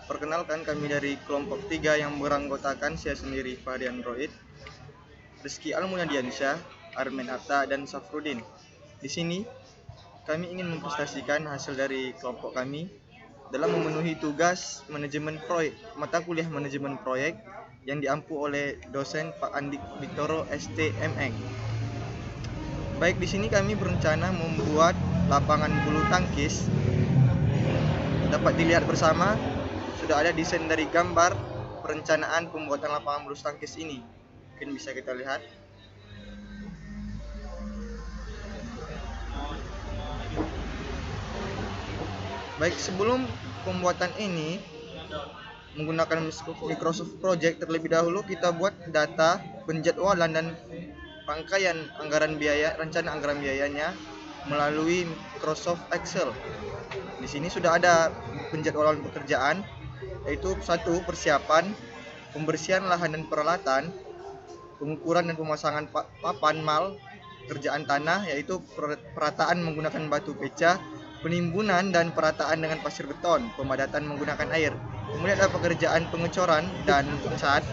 Perkenalkan, kami dari kelompok 3 yang beranggotakan saya sendiri, Fahri Android, Rizky Almunadiansyah, Armen Atta, dan Safrudin. Di sini kami ingin mempresentasikan hasil dari kelompok kami dalam memenuhi tugas manajemen proyek, mata kuliah manajemen proyek yang diampu oleh dosen Pak Andik Viktoro STMN. Baik, di sini kami berencana membuat lapangan bulu tangkis. Dapat dilihat bersama, sudah ada desain dari gambar perencanaan pembuatan lapangan bulu tangkis ini. Mungkin bisa kita lihat. Baik, sebelum pembuatan ini menggunakan Microsoft Project, terlebih dahulu kita buat data penjadwalan dan rangkaian anggaran biaya, rencana anggaran biayanya melalui Microsoft Excel. Di sini sudah ada penjadwalan pekerjaan, yaitu 1. Persiapan, pembersihan lahan dan peralatan, pengukuran dan pemasangan papan mal, kerjaan tanah, yaitu perataan menggunakan batu peca, penimbunan dan perataan dengan pasir beton, pemadatan menggunakan air. Kemudian ada pekerjaan pengecoran dan cat,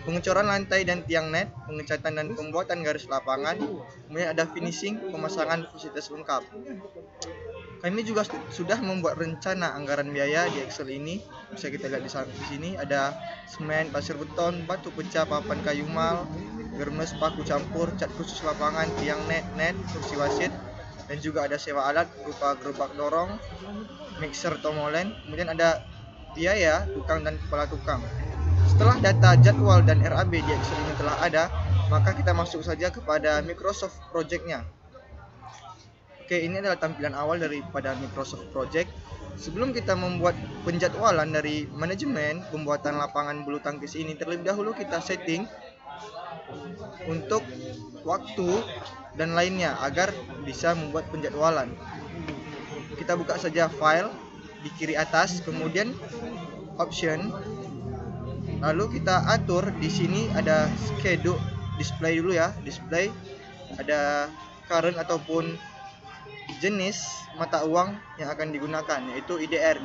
pengecoran lantai dan tiang net, pengecatan dan pembuatan garis lapangan. Kemudian ada finishing, pemasangan fasilitas lengkap. Kami juga sudah membuat rencana anggaran biaya di Excel ini. Bisa kita lihat di sini ada semen, pasir beton, batu pecah, papan kayu mal, germes, paku campur, cat khusus lapangan, tiang net, kursi wasit, dan juga ada sewa alat berupa gerobak dorong, mixer tomolen. Kemudian ada biaya tukang dan kepala tukang. Setelah data jadwal dan RAB di Excel ini telah ada, maka kita masuk saja kepada Microsoft Project-nya. Oke, ini adalah tampilan awal daripada Microsoft Project. Sebelum kita membuat penjadwalan dari manajemen pembuatan lapangan bulu tangkis ini, terlebih dahulu kita setting untuk waktu dan lainnya agar bisa membuat penjadwalan. Kita buka saja file di kiri atas, kemudian option. Lalu kita atur di sini ada schedule, display dulu ya, display. Ada current ataupun jenis mata uang yang akan digunakan, yaitu IDR,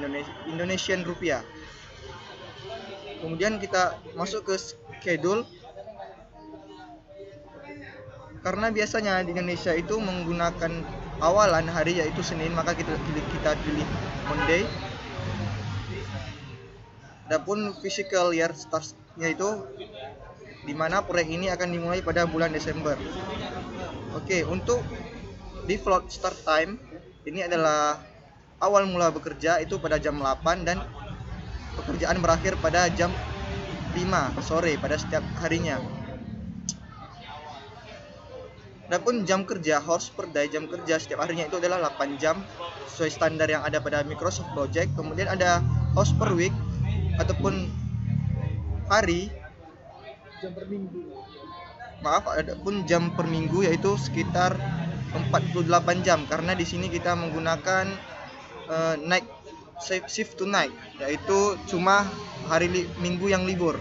Indonesian Rupiah. Kemudian kita masuk ke schedule. Karena biasanya di Indonesia itu menggunakan awalan hari, yaitu Senin, maka kita pilih Monday. Adapun physical year start, yaitu di mana proyek ini akan dimulai pada bulan Desember. Oke, untuk default start time ini adalah awal mula bekerja itu pada jam 8 dan pekerjaan berakhir pada jam 5 sore pada setiap harinya. Adapun jam kerja, hours per day, jam kerja setiap harinya itu adalah 8 jam sesuai standar yang ada pada Microsoft Project. Kemudian ada hours per week ataupun hari, jam per minggu. Adapun jam per minggu yaitu sekitar 48 jam, karena di sini kita menggunakan night shift to night, yaitu cuma hari minggu yang libur.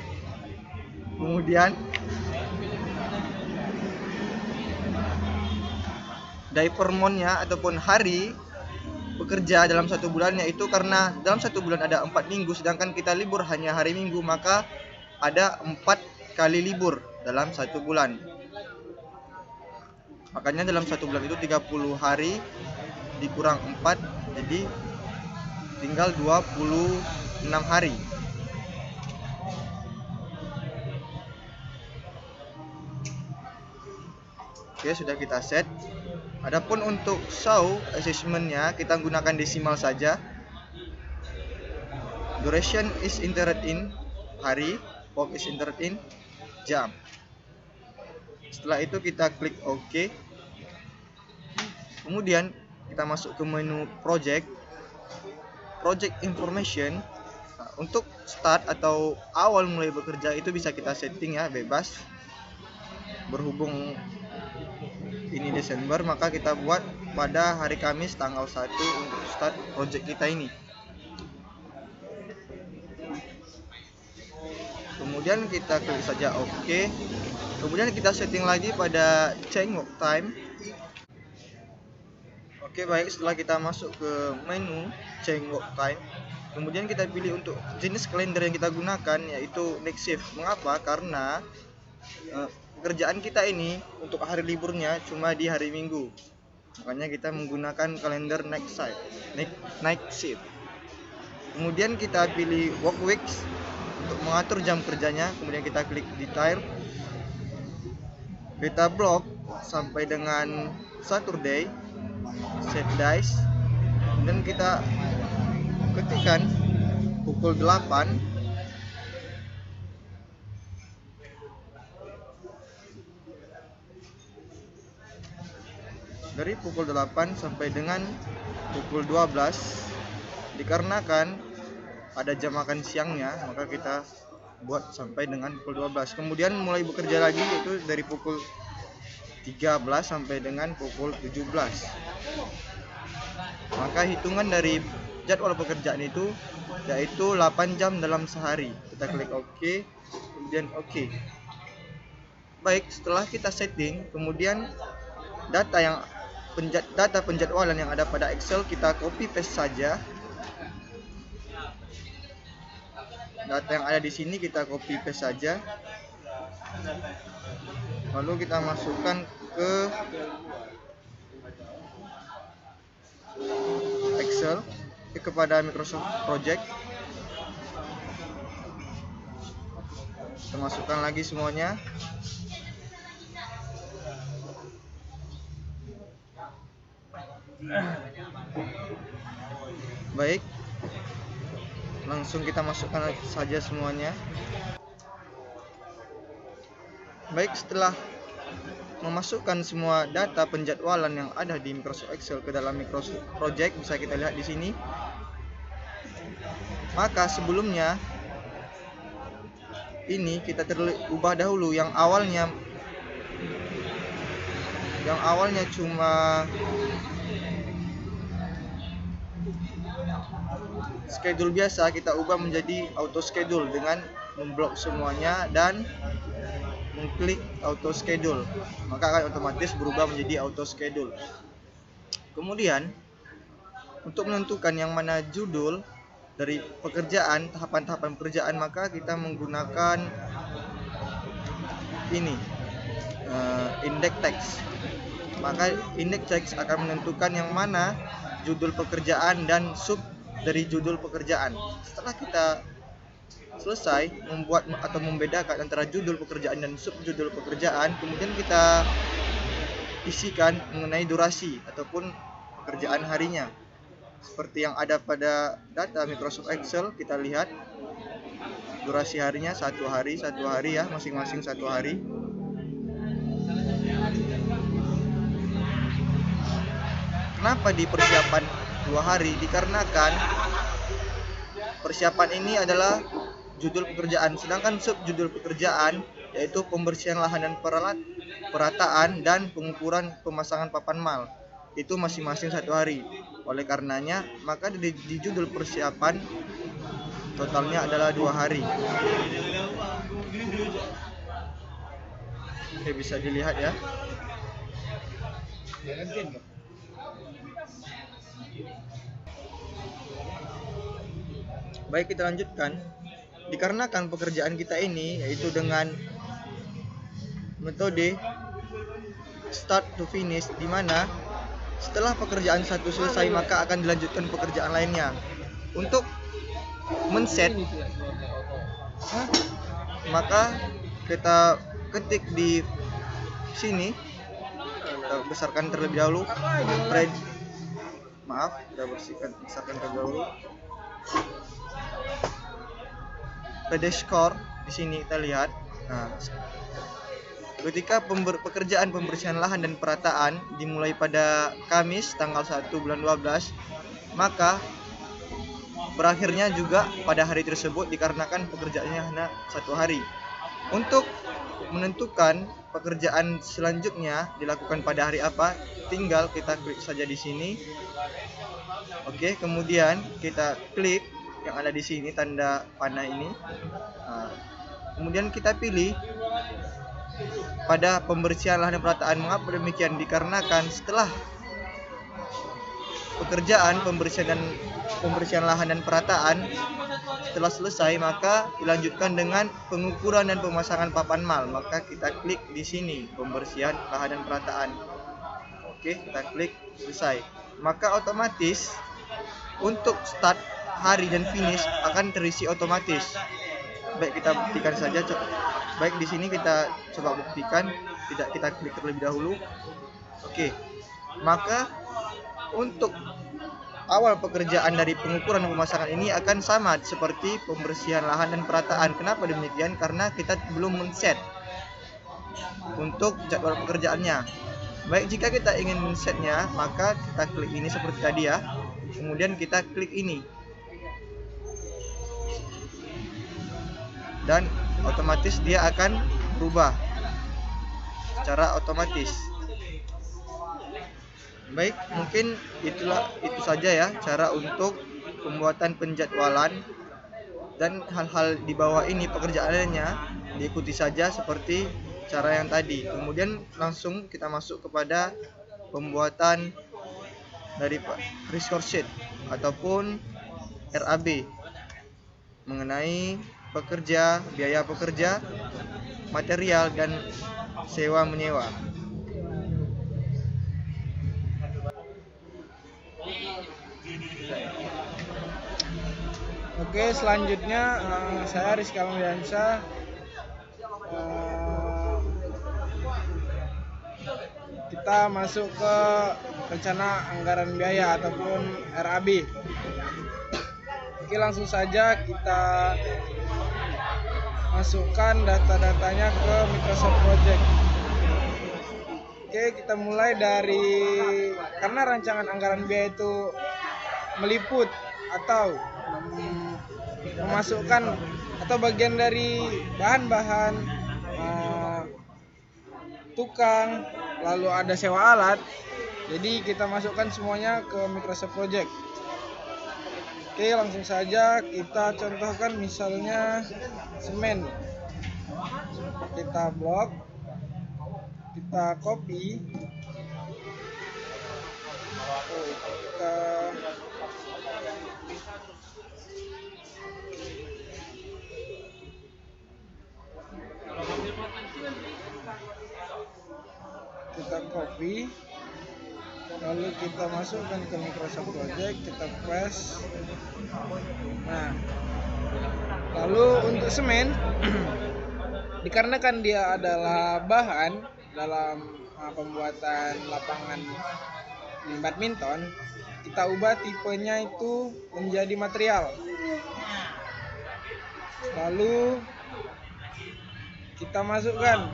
Kemudian diaper month-nya ataupun hari bekerja dalam satu bulan, yaitu karena dalam satu bulan ada 4 minggu sedangkan kita libur hanya hari Minggu, maka ada 4 kali libur dalam satu bulan. Makanya dalam satu bulan itu 30 hari dikurang 4, jadi tinggal 26 hari. Oke, sudah kita set. Adapun untuk show assessment-nya kita gunakan desimal saja. Duration is entered in hari, work is entered in jam. Setelah itu kita klik OK. Kemudian kita masuk ke menu project information. Nah, untuk start atau awal mulai bekerja itu bisa kita setting ya, bebas. Berhubung ini Desember, maka kita buat pada hari Kamis tanggal 1 untuk start project kita ini. Kemudian kita klik saja OK. Kemudian kita setting lagi pada change work time. Oke, baik, setelah kita masuk ke menu change work time, kemudian kita pilih untuk jenis kalender yang kita gunakan, yaitu next shift. Mengapa? Karena pekerjaan kita ini untuk hari liburnya cuma di hari Minggu, makanya kita menggunakan kalender night shift. Kemudian kita pilih work weeks untuk mengatur jam kerjanya, kemudian kita klik detail, kita blok sampai dengan Saturday, set days, dan kita ketikkan pukul 8 dari pukul 8 sampai dengan pukul 12. Dikarenakan ada jam makan siangnya, maka kita buat sampai dengan pukul 12. Kemudian mulai bekerja lagi, yaitu dari pukul 13 sampai dengan pukul 17. Maka hitungan dari jadwal pekerjaan itu yaitu 8 jam dalam sehari. Kita klik OK, kemudian OK. Baik, setelah kita setting, kemudian data penjadwalan yang ada pada Excel kita copy paste saja. Data yang ada di sini kita copy paste saja. Lalu kita masukkan ke Excel, kepada Microsoft Project. Kita masukkan lagi semuanya. Baik, langsung kita masukkan saja semuanya. Baik, setelah memasukkan semua data penjadwalan yang ada di Microsoft Excel ke dalam Microsoft Project, bisa kita lihat di sini. Maka sebelumnya ini kita ubah dahulu yang awalnya cuma schedule biasa, kita ubah menjadi auto schedule dengan memblok semuanya dan mengklik auto schedule, maka akan otomatis berubah menjadi auto schedule. Kemudian untuk menentukan yang mana judul dari pekerjaan, tahapan-tahapan pekerjaan, maka kita menggunakan ini index text. Maka index text akan menentukan yang mana judul pekerjaan dan sub dari judul pekerjaan. Setelah kita selesai membuat atau membedakan antara judul pekerjaan dan subjudul pekerjaan, kemudian kita isikan mengenai durasi ataupun pekerjaan harinya. Seperti yang ada pada data Microsoft Excel, kita lihat durasi harinya satu hari ya, masing-masing satu hari. Kenapa di persiapan 2 hari? Dikarenakan persiapan ini adalah judul pekerjaan, sedangkan subjudul pekerjaan yaitu pembersihan lahan dan perataan dan pengukuran pemasangan papan mal, itu masing-masing 1 hari. Oleh karenanya, maka di judul persiapan totalnya adalah 2 hari. Oke, bisa dilihat ya. Baik, kita lanjutkan. Dikarenakan pekerjaan kita ini yaitu dengan metode start to finish, di mana setelah pekerjaan satu selesai maka akan dilanjutkan pekerjaan lainnya. Untuk men-set, maka kita ketik di sini, kita besarkan terlebih dahulu, kita besarkan terlebih dahulu. Pada score di sini kita lihat. Nah, ketika pekerjaan pembersihan lahan dan perataan dimulai pada Kamis tanggal 1 bulan 12, maka berakhirnya juga pada hari tersebut dikarenakan pekerjaannya hanya 1 hari. Untuk menentukan pekerjaan selanjutnya dilakukan pada hari apa, tinggal kita klik saja di sini. Oke, kemudian kita klik yang ada di sini tanda panah ini. Nah, kemudian kita pilih pada pembersihan lahan dan perataan. Mengapa demikian? Dikarenakan setelah pekerjaan pembersihan lahan dan perataan setelah selesai, maka dilanjutkan dengan pengukuran dan pemasangan papan mal. Maka kita klik di sini pembersihan lahan dan perataan. Oke, kita klik selesai. Maka otomatis untuk start, hari dan finish akan terisi otomatis. Baik, kita buktikan saja. Baik, di sini kita coba buktikan. Tidak, kita klik terlebih dahulu. Oke. Maka untuk awal pekerjaan dari pengukuran dan pemasangan ini akan sama seperti pembersihan lahan dan perataan. Kenapa demikian? Karena kita belum men-set untuk jadwal pekerjaannya. Baik, jika kita ingin men-setnya, maka kita klik ini seperti tadi ya. Kemudian kita klik ini. Dan otomatis dia akan berubah secara otomatis. Baik, mungkin itu saja ya cara untuk pembuatan penjadwalan, dan hal-hal di bawah ini pekerjaannya diikuti saja seperti cara yang tadi. Kemudian langsung kita masuk kepada pembuatan dari resource sheet ataupun RAB mengenai pekerja, biaya pekerja, material, dan sewa menyewa. Oke, selanjutnya saya Rizky Almiansyah. Kita masuk ke rencana anggaran biaya ataupun RAB. Oke, langsung saja kita masukkan data-datanya ke Microsoft Project. Oke, kita mulai dari, karena rancangan anggaran biaya itu meliput atau memasukkan atau bagian dari bahan-bahan, tukang, lalu ada sewa alat, jadi kita masukkan semuanya ke Microsoft Project. Oke, langsung saja kita contohkan misalnya semen. Kita blok, kita copy, kita copy, lalu kita masukkan ke Microsoft Project, kita paste. Nah, lalu untuk semen dikarenakan dia adalah bahan dalam pembuatan lapangan badminton, kita ubah tipenya itu menjadi material. Lalu kita masukkan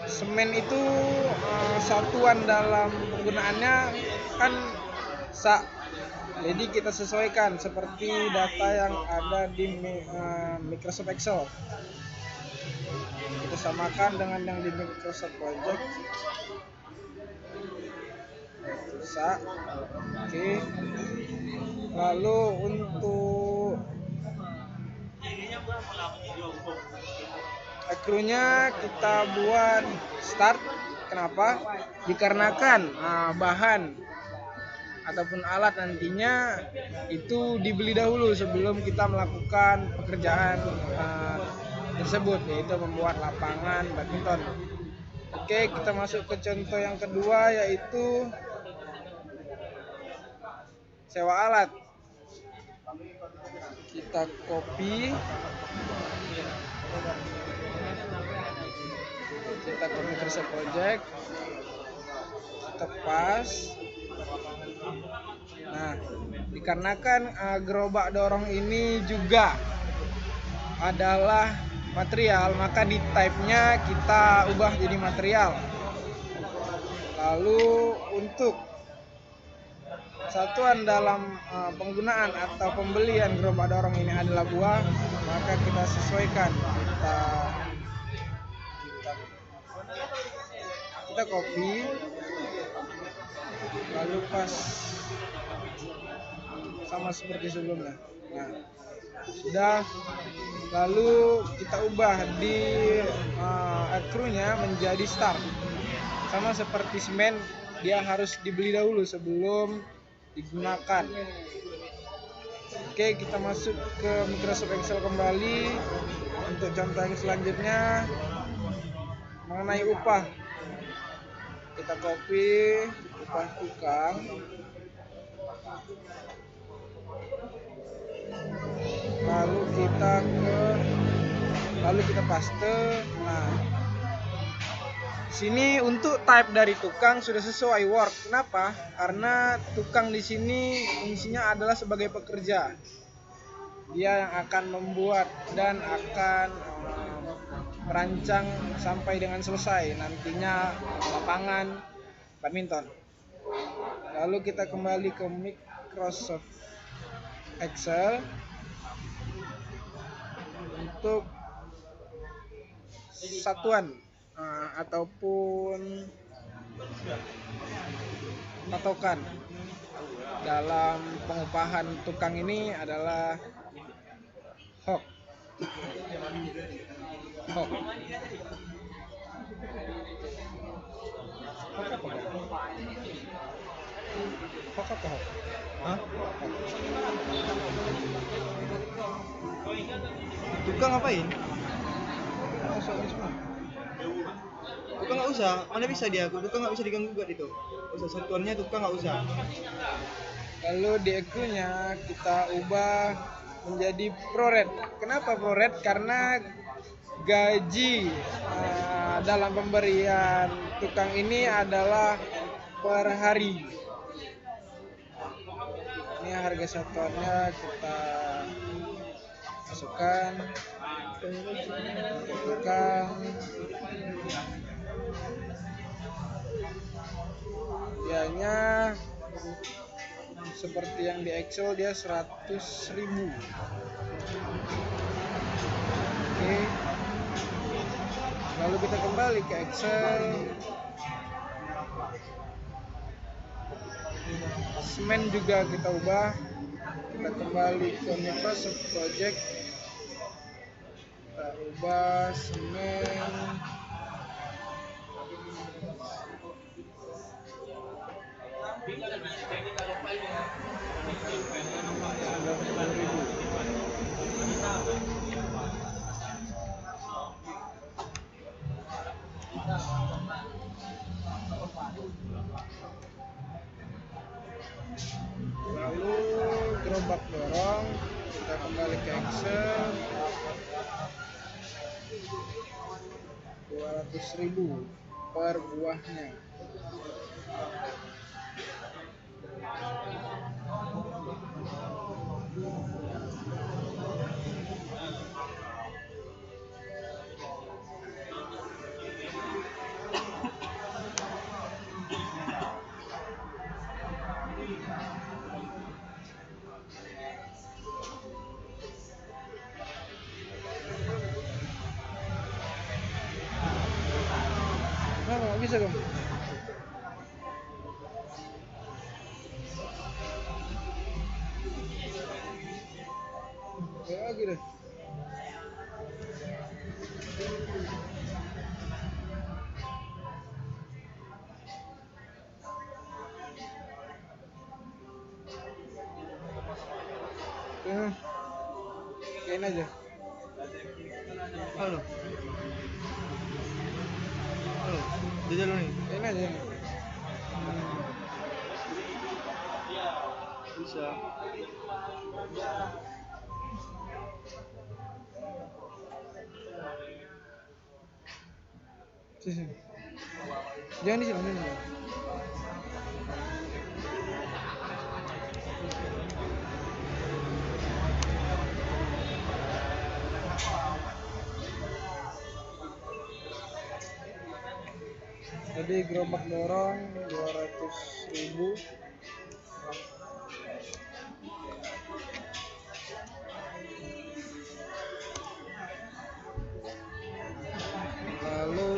semen itu, satuan dalam penggunaannya kan sak. Jadi kita sesuaikan seperti data yang ada di Microsoft Excel. Kita samakan dengan yang di Microsoft Project. Sak. Oke. Lalu untuk akrunya kita buat start. Kenapa? Dikarenakan bahan ataupun alat nantinya itu dibeli dahulu sebelum kita melakukan pekerjaan tersebut, yaitu membuat lapangan badminton. Oke, kita masuk ke contoh yang kedua, yaitu sewa alat. Kita copy, kita ke Microsoft Project, kita paste. Nah, dikarenakan gerobak dorong ini juga adalah material, maka di type-nya kita ubah jadi material. Lalu untuk satuan dalam penggunaan atau pembelian gerobak dorong ini adalah buah, maka kita sesuaikan. Kita copy, lalu pas sama seperti sebelumnya. Nah, sudah. Lalu kita ubah di accruenya menjadi start. Sama seperti semen, dia harus dibeli dahulu sebelum digunakan. Oke, kita masuk ke Microsoft Excel kembali. Untuk contoh yang selanjutnya mengenai upah, kita copy upah tukang, lalu kita paste. Nah, sini untuk type dari tukang sudah sesuai Word. Kenapa? Karena tukang di sini fungsinya adalah sebagai pekerja. Dia yang akan membuat dan akan merancang sampai dengan selesai nantinya lapangan badminton. Lalu kita kembali ke Microsoft Excel untuk satuan ataupun patokan dalam pengupahan tukang ini adalah HOK. HOK apa HOK? Hah? Tukang ngapain? Tukang nggak usah, mana bisa dia? Tukang nggak bisa diganggu gugat itu. Usah satuannya tukang nggak usah. Lalu di EQ-nya kita ubah menjadi ProRate. Kenapa ProRate? Karena gaji dalam pemberian tukang ini adalah per hari. Ini harga satuannya kita masukkan tukang. Biayanya seperti yang di Excel, dia 100.000. Oke. Lalu kita kembali ke Excel. Semen juga kita ubah. Kita kembali ke Microsoft Project. Kita ubah semen. Lalu gerobak dorong, kita kembali ke Excel. 200.000 per buahnya. Nggak bisa dong. Kayak lagi deh. Kayak aja. Halo. Jajal lu nih. Kayak aja. Bisa. Sini. Jangan di sini. Jadi gerobak dorong 200.000. Lalu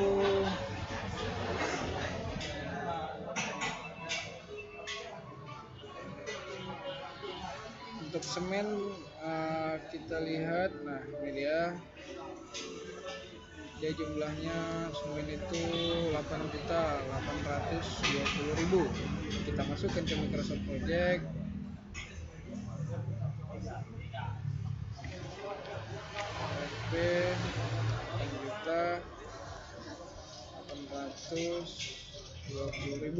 untuk semen kita lihat, nah ini dia Dia jumlahnya semen itu 8.820.000. Kita masukkan ke Microsoft Project. RP 8.820.000.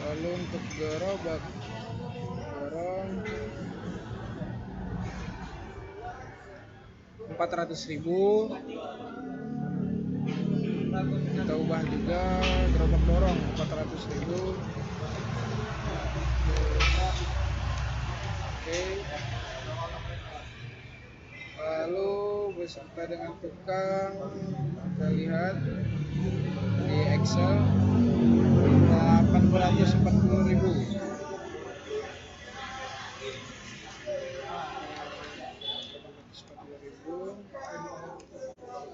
Lalu untuk gerobak dorong 400.000. Kita ubah juga gerobak dorong 400.000. Oke. Lalu beserta dengan tukang, kita lihat di Excel 840.000.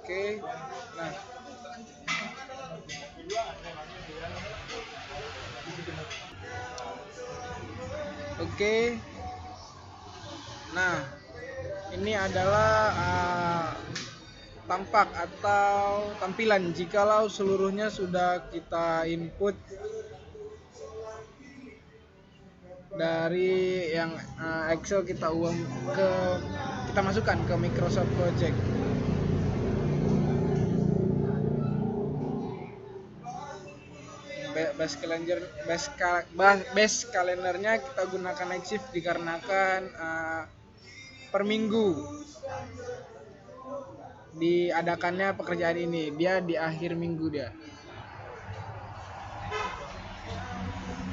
Oke. Nah, oke. Nah, ini adalah tampak atau tampilan jikalau seluruhnya sudah kita input dari yang Excel, kita masukkan ke Microsoft Project. Base kalendernya kita gunakan night shift dikarenakan per minggu diadakannya pekerjaan ini. Dia di akhir minggu dia.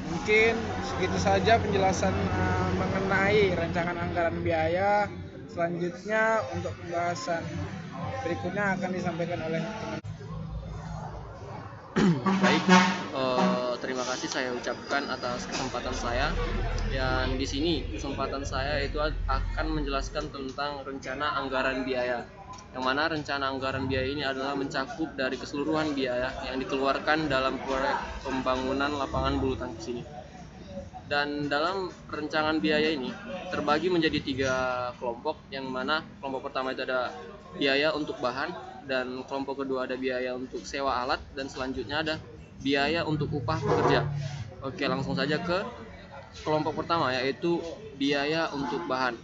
Mungkin segitu saja penjelasan mengenai rancangan anggaran biaya. Selanjutnya untuk pembahasan berikutnya akan disampaikan oleh teman. Baik, terima kasih saya ucapkan atas kesempatan saya. Dan di sini kesempatan saya itu akan menjelaskan tentang rencana anggaran biaya. Yang mana rencana anggaran biaya ini adalah mencakup dari keseluruhan biaya yang dikeluarkan dalam proyek pembangunan lapangan bulu tangkis ini. Dan dalam rencangan biaya ini terbagi menjadi 3 kelompok, yang mana kelompok pertama itu ada biaya untuk bahan, dan kelompok kedua ada biaya untuk sewa alat, dan selanjutnya ada biaya untuk upah pekerja. Oke, langsung saja ke kelompok pertama, yaitu biaya untuk bahan.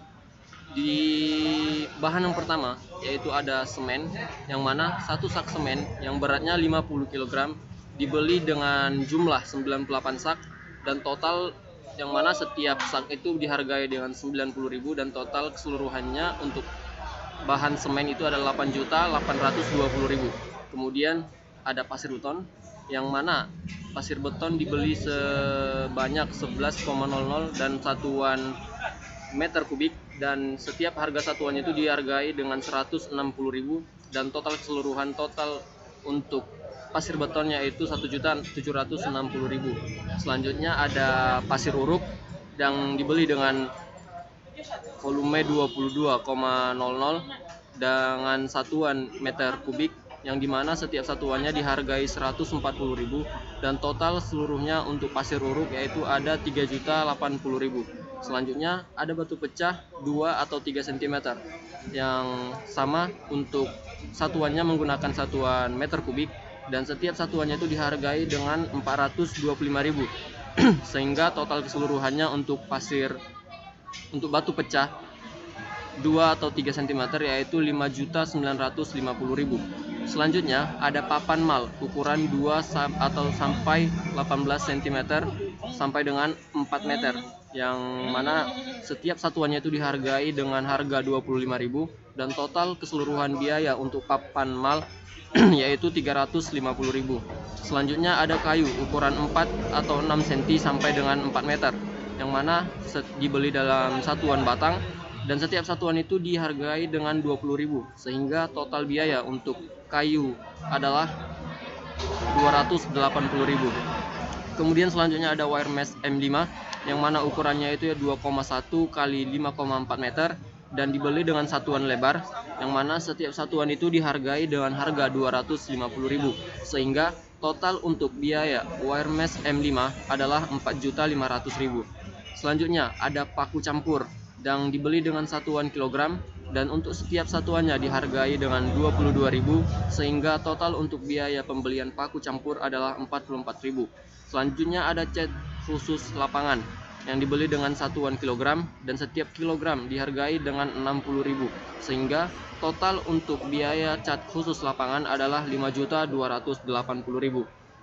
Di bahan yang pertama yaitu ada semen, yang mana satu sak semen yang beratnya 50 kg dibeli dengan jumlah 98 sak, dan total yang mana setiap sak itu dihargai dengan 90.000, dan total keseluruhannya untuk bahan semen itu adalah 8.820.000. Kemudian ada pasir beton, yang mana pasir beton dibeli sebanyak 11,00 dan satuan meter kubik, dan setiap harga satuannya itu dihargai dengan 160.000, dan total keseluruhan total untuk pasir betonnya itu 1.760.000. Selanjutnya ada pasir uruk yang dibeli dengan volume 22,00 dengan satuan meter kubik, yang dimana setiap satuannya dihargai 140.000, dan total seluruhnya untuk pasir uruk yaitu ada 3.080.000. Selanjutnya ada batu pecah 2 atau 3 cm yang sama, untuk satuannya menggunakan satuan meter kubik, dan setiap satuannya itu dihargai dengan 425.000 sehingga total keseluruhannya untuk batu pecah 2 atau 3 cm yaitu 5.950.000. Selanjutnya ada papan mal ukuran 2 atau sampai 18 cm sampai dengan 4 meter, yang mana setiap satuannya itu dihargai dengan harga 25.000, dan total keseluruhan biaya untuk papan mal yaitu 350.000. Selanjutnya ada kayu ukuran 4 atau 6 cm sampai dengan 4 meter, yang mana dibeli dalam satuan batang, dan setiap satuan itu dihargai dengan 20.000, sehingga total biaya untuk kayu adalah 280.000. Kemudian selanjutnya ada wire mesh M5, yang mana ukurannya itu 2,1 kali 5,4 meter, dan dibeli dengan satuan lebar, yang mana setiap satuan itu dihargai dengan harga 250.000, sehingga total untuk biaya wire mesh M5 adalah 4.500.000. Selanjutnya ada paku campur, yang dibeli dengan satuan kilogram, dan untuk setiap satuannya dihargai dengan 22.000 sehingga total untuk biaya pembelian paku campur adalah 44.000. Selanjutnya ada cat khusus lapangan yang dibeli dengan satuan kilogram dan setiap kilogram dihargai dengan 60.000 sehingga total untuk biaya cat khusus lapangan adalah 5.280.000.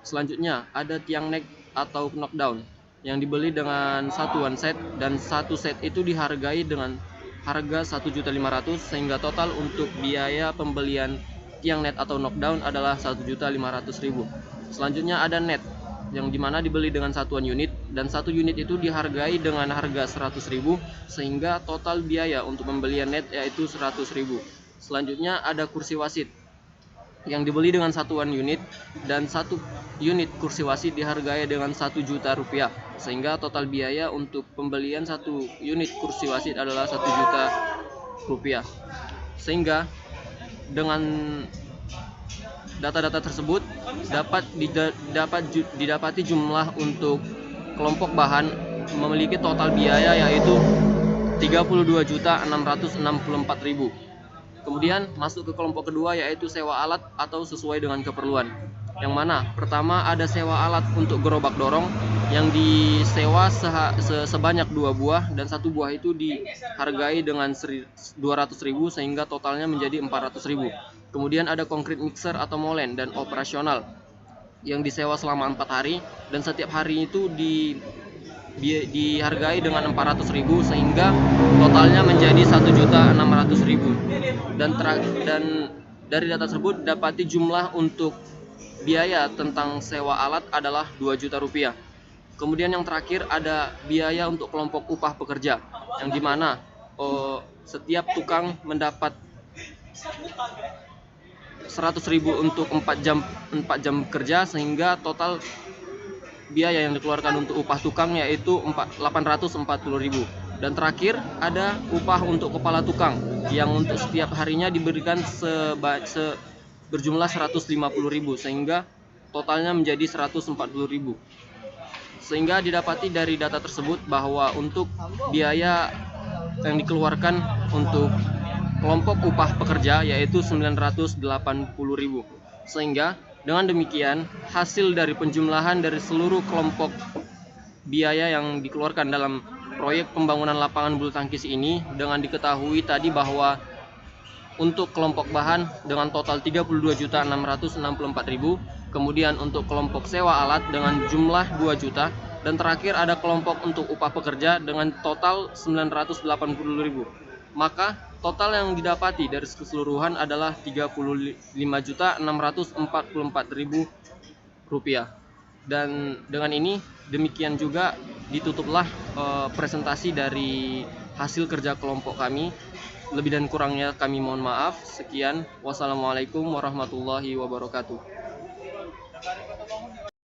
Selanjutnya ada tiang neck atau knockdown yang dibeli dengan satuan set dan satu set itu dihargai dengan harga 1.500.000 sehingga total untuk biaya pembelian tiang net atau knockdown adalah 1.500.000. Selanjutnya ada net yang dimana dibeli dengan satuan unit dan satu unit itu dihargai dengan harga 100.000 sehingga total biaya untuk pembelian net yaitu 100.000. Selanjutnya ada kursi wasit yang dibeli dengan satuan unit dan satu unit kursi wasit dihargai dengan 1 juta rupiah sehingga total biaya untuk pembelian satu unit kursi wasit adalah 1 juta rupiah. Sehingga dengan data-data tersebut dapat didapati jumlah untuk kelompok bahan memiliki total biaya yaitu 32.664.000. Kemudian masuk ke kelompok kedua yaitu sewa alat atau sesuai dengan keperluan. Yang mana pertama ada sewa alat untuk gerobak dorong yang disewa sebanyak 2 buah dan 1 buah itu dihargai dengan 200.000 sehingga totalnya menjadi 400.000. Kemudian ada konkrit mixer atau molen dan operasional yang disewa selama 4 hari dan setiap hari itu dihargai dengan 400.000 sehingga totalnya menjadi 1.600.000. Dan dari data tersebut dapati jumlah untuk biaya tentang sewa alat adalah 2 juta rupiah. Kemudian yang terakhir ada biaya untuk kelompok upah pekerja yang dimana setiap tukang mendapat 100.000 untuk 4 jam kerja sehingga total biaya yang dikeluarkan untuk upah tukang yaitu 840.000. Dan terakhir ada upah untuk kepala tukang yang untuk setiap harinya diberikan berjumlah 150.000 sehingga totalnya menjadi 140.000. Sehingga didapati dari data tersebut bahwa untuk biaya yang dikeluarkan untuk kelompok upah pekerja yaitu 980.000. Sehingga dengan demikian hasil dari penjumlahan dari seluruh kelompok biaya yang dikeluarkan dalam proyek pembangunan lapangan bulu tangkis ini dengan diketahui tadi bahwa untuk kelompok bahan dengan total 32.664.000, kemudian untuk kelompok sewa alat dengan jumlah 2 juta dan terakhir ada kelompok untuk upah pekerja dengan total 980.000. Maka total yang didapati dari keseluruhan adalah 35.644.000 rupiah. Dan dengan ini demikian juga ditutuplah presentasi dari hasil kerja kelompok kami. Lebih dan kurangnya kami mohon maaf. Sekian, wassalamualaikum warahmatullahi wabarakatuh.